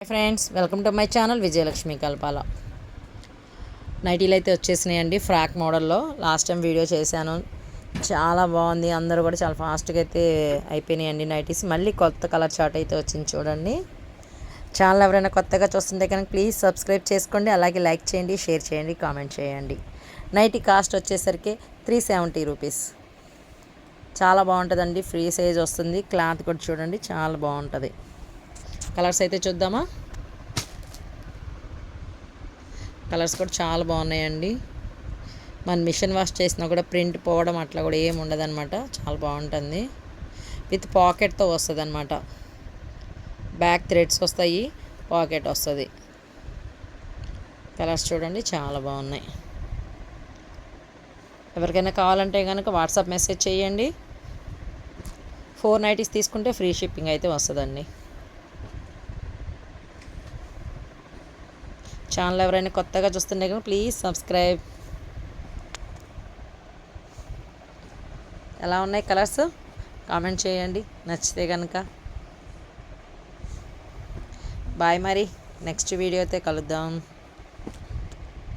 Friends, welcome to my channel Vijayalakshmi Kalpala. నైటీలు అయితే వచ్చేసినాయండి ఫ్రాక్ మోడల్లో. లాస్ట్ టైం వీడియో చేశాను, చాలా బాగుంది. అందరూ కూడా చాలా ఫాస్ట్గా అయితే అయిపోయినాయండి నైటీస్. మళ్ళీ కొత్త కలర్ చార్ట్ అయితే వచ్చింది చూడండి. ఛానల్ ఎవరైనా కొత్తగా చూస్తుంటే కనుక ప్లీజ్ సబ్స్క్రైబ్ చేసుకోండి, అలాగే లైక్ చేయండి, షేర్ చేయండి, కామెంట్ చేయండి. నైటీ కాస్ట్ వచ్చేసరికి 370 రూపీస్. చాలా బాగుంటుందండి, ఫ్రీ సైజ్ వస్తుంది. క్లాత్ కూడా చూడండి చాలా బాగుంటుంది. కలర్స్ అయితే చూద్దామా. కలర్స్ కూడా చాలా బాగున్నాయండి. మన మిషన్ వాష్ చేసినా కూడా ప్రింట్ పోవడం అట్లా కూడా ఏమి ఉండదన్నమాట. చాలా బాగుంటుంది. విత్ పాకెట్తో వస్తుంది అనమాట. బ్యాక్ థ్రెడ్స్ వస్తాయి, పాకెట్ వస్తుంది. కలర్స్ చూడండి చాలా బాగున్నాయి. ఎవరికైనా కావాలంటే కనుక వాట్సాప్ మెసేజ్ చేయండి. 4 నైటీస్ తీసుకుంటే ఫ్రీ షిప్పింగ్ అయితే వస్తుందండి. ఛానల్ ఎవరైనా కొత్తగా చూస్తుంటే కనుక ప్లీజ్ సబ్స్క్రైబ్. ఎలా ఉన్నాయి కలర్స్ కామెంట్ చేయండి నచ్చితే కనుక. బాయ్, మరి నెక్స్ట్ వీడియో అయితే కలుద్దాం.